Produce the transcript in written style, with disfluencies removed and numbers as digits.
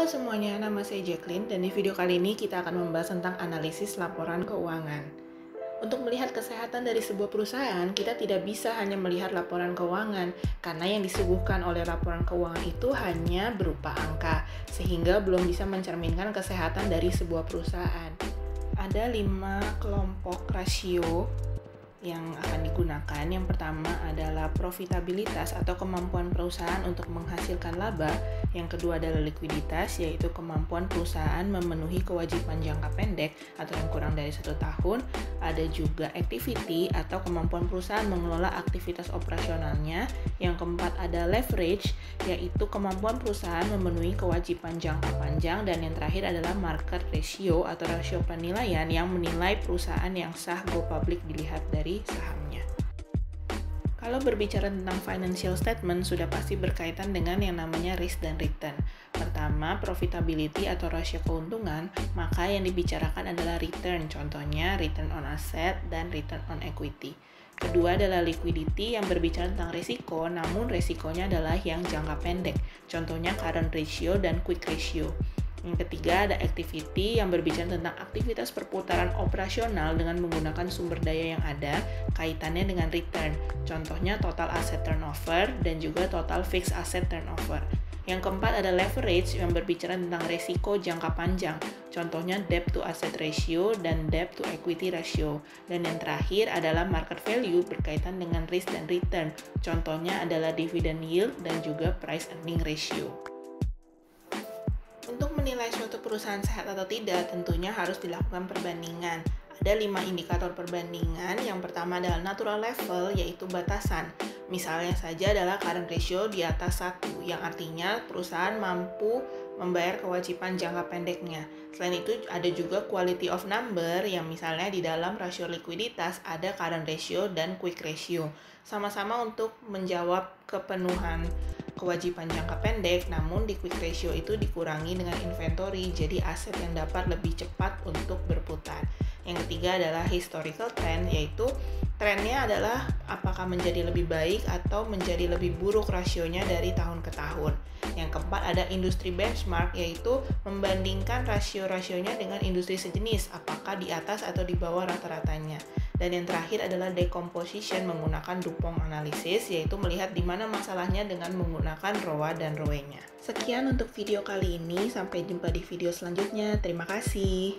Halo semuanya, nama saya Jacqueline dan di video kali ini kita akan membahas tentang analisis laporan keuangan. Untuk melihat kesehatan dari sebuah perusahaan, kita tidak bisa hanya melihat laporan keuangan karena yang disuguhkan oleh laporan keuangan itu hanya berupa angka, sehingga belum bisa mencerminkan kesehatan dari sebuah perusahaan. Ada 5 kelompok rasio yang akan digunakan. Yang pertama adalah profitabilitas atau kemampuan perusahaan untuk menghasilkan laba. Yang kedua adalah likuiditas, yaitu kemampuan perusahaan memenuhi kewajiban jangka pendek atau yang kurang dari 1 tahun. Ada juga activity atau kemampuan perusahaan mengelola aktivitas operasionalnya. Yang keempat ada leverage, yaitu kemampuan perusahaan memenuhi kewajiban jangka panjang. Dan yang terakhir adalah market ratio atau rasio penilaian yang menilai perusahaan yang sah go public dilihat dari sahamnya. Kalau berbicara tentang financial statement, sudah pasti berkaitan dengan yang namanya risk dan return. Pertama, profitability atau rasio keuntungan, maka yang dibicarakan adalah return, contohnya return on asset dan return on equity. Kedua adalah liquidity yang berbicara tentang risiko, namun risikonya adalah yang jangka pendek, contohnya current ratio dan quick ratio. Yang ketiga ada activity yang berbicara tentang aktivitas perputaran operasional dengan menggunakan sumber daya yang ada, kaitannya dengan return, contohnya total asset turnover dan juga total fixed asset turnover. Yang keempat ada leverage yang berbicara tentang resiko jangka panjang, contohnya debt to asset ratio dan debt to equity ratio. Dan yang terakhir adalah market value berkaitan dengan risk dan return, contohnya adalah dividend yield dan juga price earning ratio. Untuk menilai suatu perusahaan sehat atau tidak, tentunya harus dilakukan perbandingan. Ada 5 indikator perbandingan. Yang pertama adalah natural level, yaitu batasan. Misalnya saja adalah current ratio di atas 1, yang artinya perusahaan mampu membayar kewajiban jangka pendeknya. Selain itu ada juga quality of number, yang misalnya di dalam rasio likuiditas ada current ratio dan quick ratio. Sama-sama untuk menjawab kepenuhan kewajiban jangka pendek, namun di quick ratio itu dikurangi dengan inventory, jadi aset yang dapat lebih cepat untuk berputar. Yang ketiga adalah historical trend, yaitu trennya adalah apakah menjadi lebih baik atau menjadi lebih buruk rasionya dari tahun ke tahun. Yang keempat ada industri benchmark, yaitu membandingkan rasio-rasionya dengan industri sejenis, apakah di atas atau di bawah rata-ratanya. Dan yang terakhir adalah decomposition menggunakan DuPont analysis, yaitu melihat di mana masalahnya dengan menggunakan ROA dan ROE-nya. Sekian untuk video kali ini, sampai jumpa di video selanjutnya. Terima kasih.